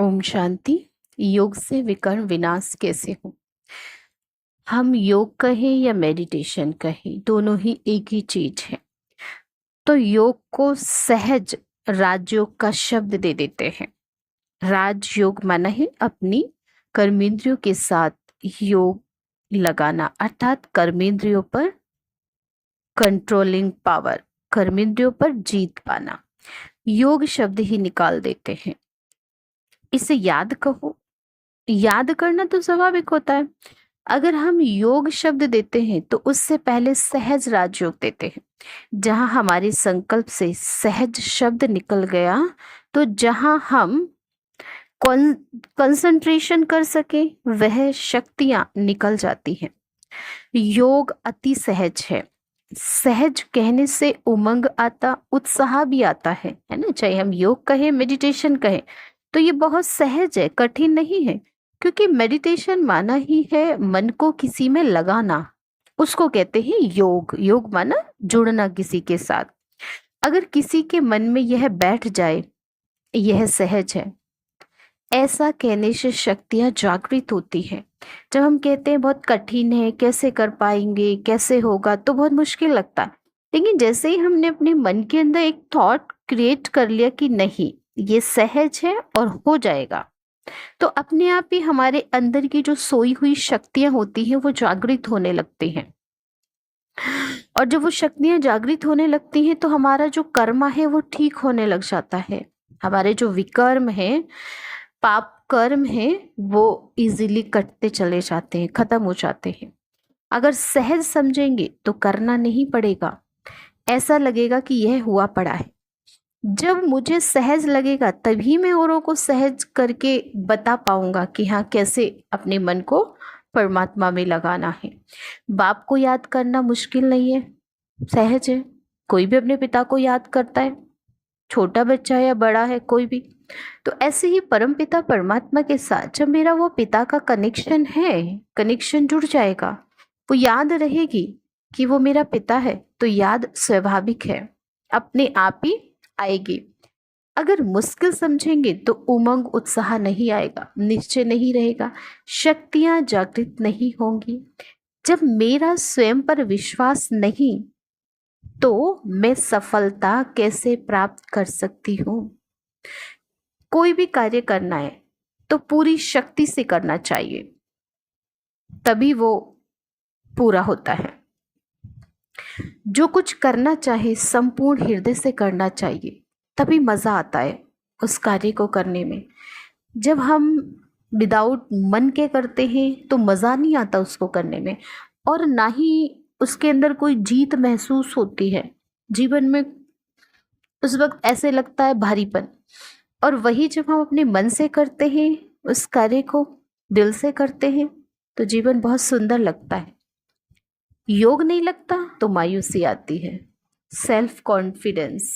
ओम शांति। योग से विकर्ण विनाश कैसे हो। हम योग कहें या मेडिटेशन कहें, दोनों ही एक ही चीज है। तो योग को सहज राजयोग का शब्द दे देते हैं। राजयोग माना है अपनी कर्मेंद्रियों के साथ योग लगाना, अर्थात कर्मेंद्रियों पर कंट्रोलिंग पावर, कर्मेंद्रियों पर जीत पाना। योग शब्द ही निकाल देते हैं। इसे याद कहो, याद करना तो स्वाभाविक होता है। अगर हम योग शब्द देते हैं तो उससे पहले सहज राजयोग देते हैं। जहां हमारे संकल्प से सहज शब्द निकल गया, तो जहां हम कंसंट्रेशन कर सके वह शक्तियां निकल जाती हैं। योग अति सहज है। सहज कहने से उमंग आता, उत्साह भी आता है ना। चाहे हम योग कहें मेडिटेशन कहें, तो ये बहुत सहज है, कठिन नहीं है। क्योंकि मेडिटेशन माना ही है मन को किसी में लगाना, उसको कहते हैं योग। योग माना जुड़ना किसी के साथ। अगर किसी के मन में यह बैठ जाए, यह सहज है, ऐसा कहने से शक्तियां जागृत होती हैं। जब हम कहते हैं बहुत कठिन है, कैसे कर पाएंगे, कैसे होगा, तो बहुत मुश्किल लगता है। लेकिन जैसे ही हमने अपने मन के अंदर एक थॉट क्रिएट कर लिया कि नहीं ये सहज है और हो जाएगा, तो अपने आप ही हमारे अंदर की जो सोई हुई शक्तियां होती हैं वो जागृत होने लगती हैं। और जब वो शक्तियां जागृत होने लगती हैं तो हमारा जो कर्म है वो ठीक होने लग जाता है। हमारे जो विकर्म है, पाप कर्म है, वो इजीली कटते चले जाते हैं, खत्म हो जाते हैं। अगर सहज समझेंगे तो करना नहीं पड़ेगा, ऐसा लगेगा कि यह हुआ पड़ा है। जब मुझे सहज लगेगा तभी मैं औरों को सहज करके बता पाऊंगा कि हाँ कैसे अपने मन को परमात्मा में लगाना है। बाप को याद करना मुश्किल नहीं है, सहज है। कोई भी अपने पिता को याद करता है, छोटा बच्चा है या बड़ा है, कोई भी। तो ऐसे ही परम पिता परमात्मा के साथ जब मेरा वो पिता का कनेक्शन है, कनेक्शन जुड़ जाएगा, वो याद रहेगी कि वो मेरा पिता है, तो याद स्वाभाविक है, अपने आप ही आएगी। अगर मुश्किल समझेंगे तो उमंग उत्साह नहीं आएगा, निश्चय नहीं रहेगा, शक्तियां जागृत नहीं होंगी। जब मेरा स्वयं पर विश्वास नहीं, तो मैं सफलता कैसे प्राप्त कर सकती हूँ। कोई भी कार्य करना है तो पूरी शक्ति से करना चाहिए, तभी वो पूरा होता है। जो कुछ करना चाहे संपूर्ण हृदय से करना चाहिए, तभी मजा आता है उस कार्य को करने में। जब हम विदाउट मन के करते हैं तो मजा नहीं आता उसको करने में, और ना ही उसके अंदर कोई जीत महसूस होती है। जीवन में उस वक्त ऐसे लगता है भारीपन। और वही जब हम अपने मन से करते हैं, उस कार्य को दिल से करते हैं, तो जीवन बहुत सुंदर लगता है। योग नहीं लगता तो मायूसी आती है, सेल्फ कॉन्फिडेंस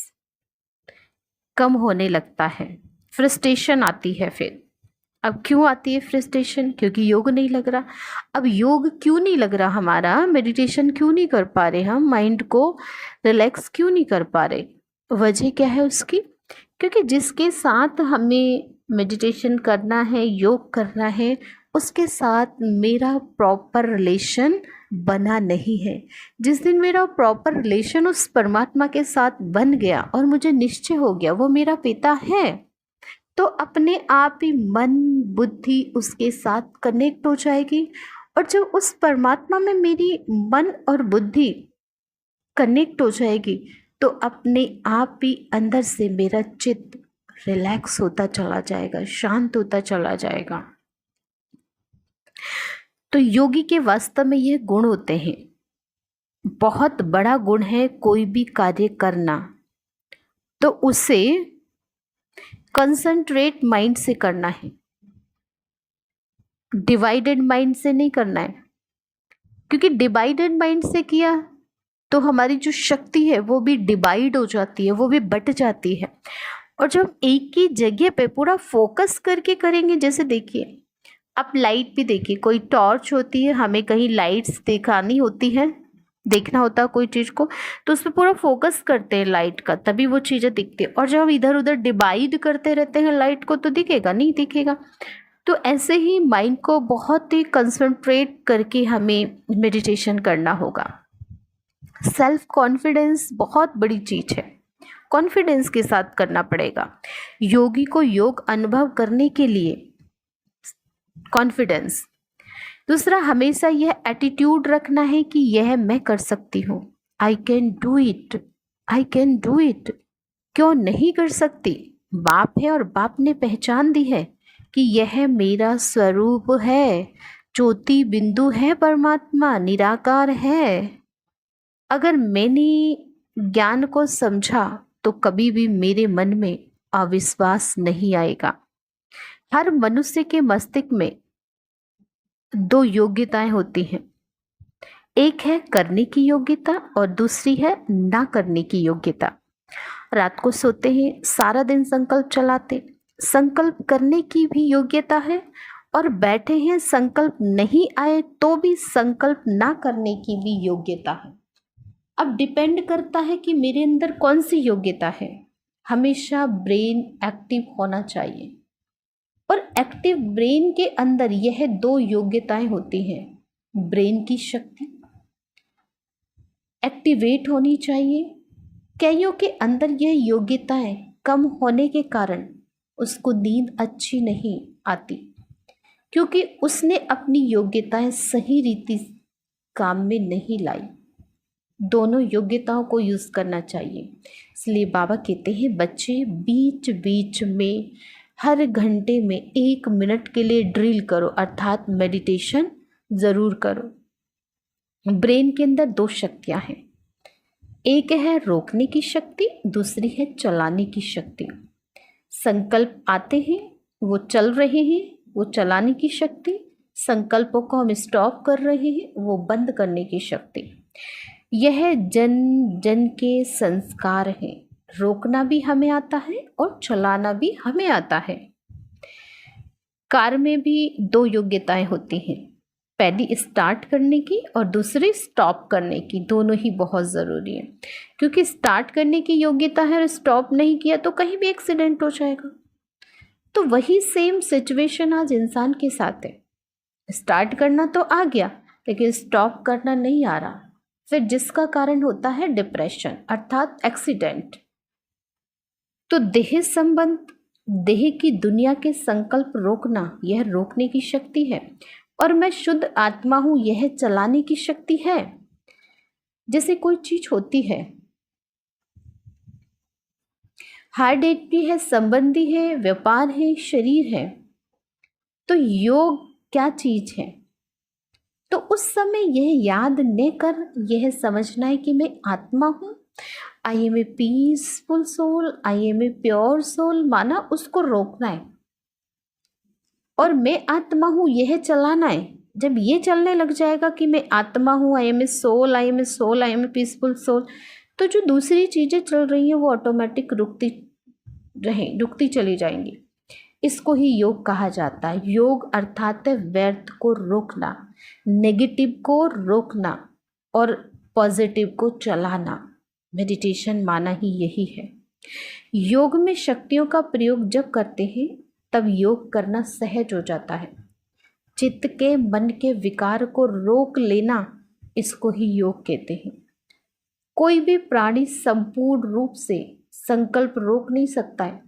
कम होने लगता है, फ्रस्ट्रेशन आती है। फिर अब क्यों आती है फ्रस्ट्रेशन? क्योंकि योग नहीं लग रहा। अब योग क्यों नहीं लग रहा हमारा, मेडिटेशन क्यों नहीं कर पा रहे हम, माइंड को रिलैक्स क्यों नहीं कर पा रहे? वजह क्या है उसकी? क्योंकि जिसके साथ हमें मेडिटेशन करना है, योग करना है, उसके साथ मेरा प्रॉपर रिलेशन बना नहीं है। जिस दिन मेरा प्रॉपर रिलेशन उस परमात्मा के साथ बन गया और मुझे निश्चय हो गया वो मेरा पिता है, तो अपने आप ही मन बुद्धि उसके साथ कनेक्ट हो जाएगी। और जब उस परमात्मा में मेरी मन और बुद्धि कनेक्ट हो जाएगी, तो अपने आप ही अंदर से मेरा चित्त रिलैक्स होता चला जाएगा, शांत होता चला जाएगा। तो योगी के वास्तव में यह गुण होते हैं। बहुत बड़ा गुण है कोई भी कार्य करना, तो उसे कंसंट्रेट माइंड से करना है, डिवाइडेड माइंड से नहीं करना है। क्योंकि डिवाइडेड माइंड से किया तो हमारी जो शक्ति है वो भी डिवाइड हो जाती है, वो भी बट जाती है। और जब एक ही जगह पे पूरा फोकस करके करेंगे, जैसे देखिए आप लाइट भी देखिए, कोई टॉर्च होती है, हमें कहीं लाइट्स दिखानी होती है देखना होता है कोई चीज को तो उस पर पूरा फोकस करते हैं लाइट का, तभी वो चीजें दिखती है। और जब हम इधर उधर डिवाइड करते रहते हैं लाइट को तो दिखेगा नहीं, दिखेगा। तो ऐसे ही माइंड को बहुत ही कंसंट्रेट करके हमें मेडिटेशन करना होगा। सेल्फ कॉन्फिडेंस बहुत बड़ी चीज है, कॉन्फिडेंस के साथ करना पड़ेगा। योगी को योग अनुभव करने के लिए कॉन्फिडेंस। दूसरा, हमेशा यह एटीट्यूड रखना है कि यह मैं कर सकती हूँ, I can do it, I can do it. क्यों नहीं कर सकती? बाप है और बाप ने पहचान दी है कि यह मेरा स्वरूप है, ज्योति बिंदु है, परमात्मा निराकार है। अगर मैंने ज्ञान को समझा तो कभी भी मेरे मन में अविश्वास नहीं आएगा। हर मनुष्य के मस्तिष्क में दो योग्यताएं होती हैं, एक है करने की योग्यता और दूसरी है ना करने की योग्यता। रात को सोते हैं, सारा दिन संकल्प चलाते, संकल्प करने की भी योग्यता है, और बैठे हैं संकल्प नहीं आए तो भी संकल्प ना करने की भी योग्यता है। अब डिपेंड करता है कि मेरे अंदर कौन सी योग्यता है। हमेशा ब्रेन एक्टिव होना चाहिए, और एक्टिव ब्रेन के अंदर यह दो योग्यताएं होती हैं। ब्रेन की शक्ति एक्टिवेट होनी चाहिए। कईयों के अंदर यह योग्यताएं कम होने के कारण उसको नींद अच्छी नहीं आती, क्योंकि उसने अपनी योग्यताएं सही रीति काम में नहीं लाई। दोनों योग्यताओं को यूज करना चाहिए। इसलिए बाबा कहते हैं बच्चे बीच बीच में हर घंटे में 1 मिनट के लिए ड्रिल करो, अर्थात मेडिटेशन जरूर करो। ब्रेन के अंदर दो शक्तियां हैं, एक है रोकने की शक्ति, दूसरी है चलाने की शक्ति। संकल्प आते हैं, वो चल रहे हैं, वो चलाने की शक्ति। संकल्पों को हम स्टॉप कर रहे हैं, वो बंद करने की शक्ति। यह जन जन के संस्कार हैं। रोकना भी हमें आता है और चलाना भी हमें आता है। कार में भी दो योग्यताएं होती हैं, पहली स्टार्ट करने की और दूसरी स्टॉप करने की। दोनों ही बहुत ज़रूरी है, क्योंकि स्टार्ट करने की योग्यता है और स्टॉप नहीं किया तो कहीं भी एक्सीडेंट हो जाएगा। तो वही सेम सिचुएशन आज इंसान के साथ है। स्टार्ट करना तो आ गया लेकिन स्टॉप करना नहीं आ रहा, फिर जिसका कारण होता है डिप्रेशन अर्थात एक्सीडेंट। तो देह संबंध, देह की दुनिया के संकल्प रोकना, यह रोकने की शक्ति है, और मैं शुद्ध आत्मा हूं, यह चलाने की शक्ति है। जैसे कोई चीज होती है, हार्ट रेट भी है, संबंधी है, व्यापार है, शरीर है, तो योग क्या चीज है? तो उस समय यह याद न कर यह समझना है कि मैं आत्मा हूं, I am a peaceful soul, I am a pure soul, माना उसको रोकना है। और मैं आत्मा हूं यह चलाना है। जब ये चलने लग जाएगा कि मैं आत्मा हूं, I am a soul, I am a soul, I am a peaceful soul, तो जो दूसरी चीजें चल रही हैं वो ऑटोमेटिक रुकती चली जाएंगी। इसको ही योग कहा जाता है। योग अर्थात है व्यर्थ को रोकना, नेगेटिव को रोकना और पॉजिटिव को चलाना। मेडिटेशन माना ही यही है। योग में शक्तियों का प्रयोग जब करते हैं तब योग करना सहज हो जाता है। चित्त के मन के विकार को रोक लेना, इसको ही योग कहते हैं। कोई भी प्राणी संपूर्ण रूप से संकल्प रोक नहीं सकता है।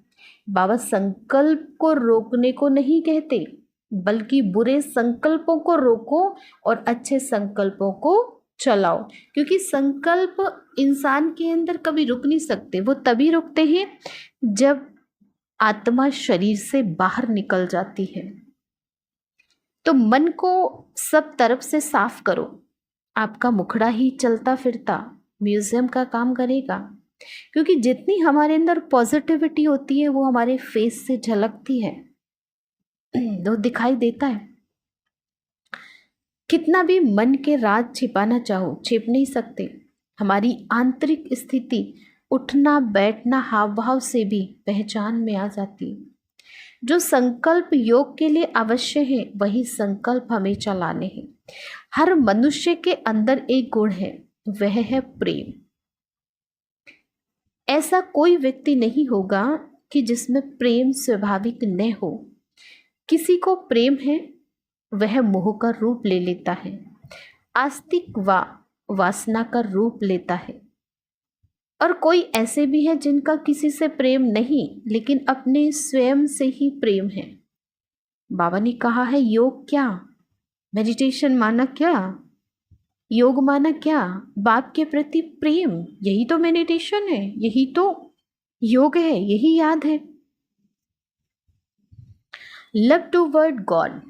बाबा संकल्प को रोकने को नहीं कहते, बल्कि बुरे संकल्पों को रोको और अच्छे संकल्पों को चलाओ। क्योंकि संकल्प इंसान के अंदर कभी रुक नहीं सकते, वो तभी रुकते हैं जब आत्मा शरीर से बाहर निकल जाती है। तो मन को सब तरफ से साफ करो, आपका मुखड़ा ही चलता फिरता म्यूजियम का काम करेगा। क्योंकि जितनी हमारे अंदर पॉजिटिविटी होती है वो हमारे फेस से झलकती है, वो दिखाई देता है। कितना भी मन के राज छिपाना चाहो छिप नहीं सकते। हमारी आंतरिक स्थिति, उठना बैठना, हाव भाव से भी पहचान में आ जाती है। जो संकल्प योग के लिए अवश्य है वही संकल्प हमें चलाने हैं। हर मनुष्य के अंदर एक गुण है, वह है प्रेम। ऐसा कोई व्यक्ति नहीं होगा कि जिसमें प्रेम स्वाभाविक न हो। किसी को प्रेम है, वह मोह का रूप ले लेता है, आस्तिक व वासना का रूप लेता है। और कोई ऐसे भी है जिनका किसी से प्रेम नहीं, लेकिन अपने स्वयं से ही प्रेम है। बाबा ने कहा है योग क्या, मेडिटेशन माना क्या, योग माना क्या, बाप के प्रति प्रेम, यही तो मेडिटेशन है, यही तो योग है, यही याद है। लव टूवर्ड गॉड,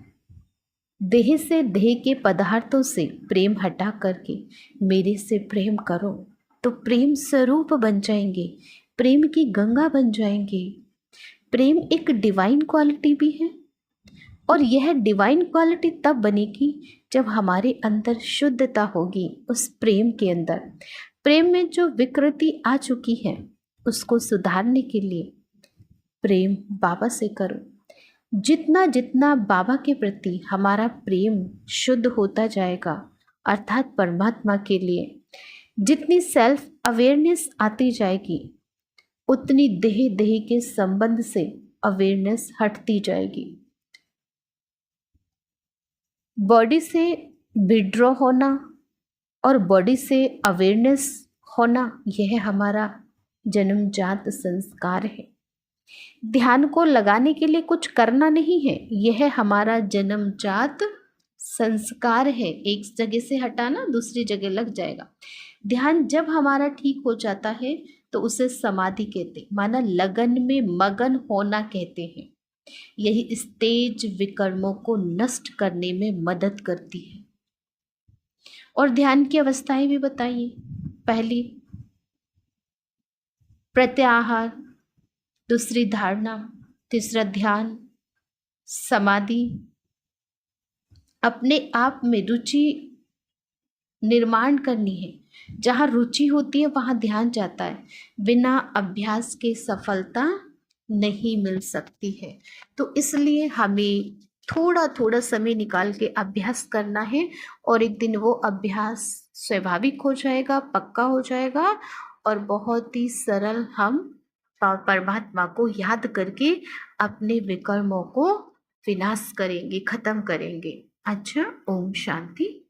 देह से देह के पदार्थों से प्रेम हटा करके मेरे से प्रेम करो तो प्रेम स्वरूप बन जाएंगे, प्रेम की गंगा बन जाएंगे। प्रेम एक डिवाइन क्वालिटी भी है, और यह डिवाइन क्वालिटी तब बनेगी जब हमारे अंदर शुद्धता होगी। उस प्रेम के अंदर, प्रेम में जो विकृति आ चुकी है उसको सुधारने के लिए प्रेम बाबा से करो। जितना जितना बाबा के प्रति हमारा प्रेम शुद्ध होता जाएगा, अर्थात परमात्मा के लिए जितनी सेल्फ अवेयरनेस आती जाएगी, उतनी देह देह के संबंध से अवेयरनेस हटती जाएगी। बॉडी से विड्रॉ होना और बॉडी से अवेयरनेस होना, यह हमारा जन्मजात संस्कार है। ध्यान को लगाने के लिए कुछ करना नहीं है, यह हमारा जन्मजात संस्कार है। एक जगह से हटाना दूसरी जगह लग जाएगा। ध्यान जब हमारा ठीक हो जाता है तो उसे समाधि कहते हैं, माना लगन में मगन होना कहते हैं। यही तेज विकर्मों को नष्ट करने में मदद करती है। और ध्यान की अवस्थाएं भी बताइए। पहली प्रत्याहार, दूसरी धारणा, तीसरा ध्यान, समाधि। अपने आप में रुचि निर्माण करनी है। जहाँ रुचि होती है वहाँ ध्यान जाता है। बिना अभ्यास के सफलता नहीं मिल सकती है। तो इसलिए हमें थोड़ा थोड़ा समय निकाल के अभ्यास करना है, और एक दिन वो अभ्यास स्वाभाविक हो जाएगा, पक्का हो जाएगा, और बहुत ही सरल हम परमात्मा को याद करके अपने विकर्मों को विनाश करेंगे, खत्म करेंगे। अच्छा, ओम शांति।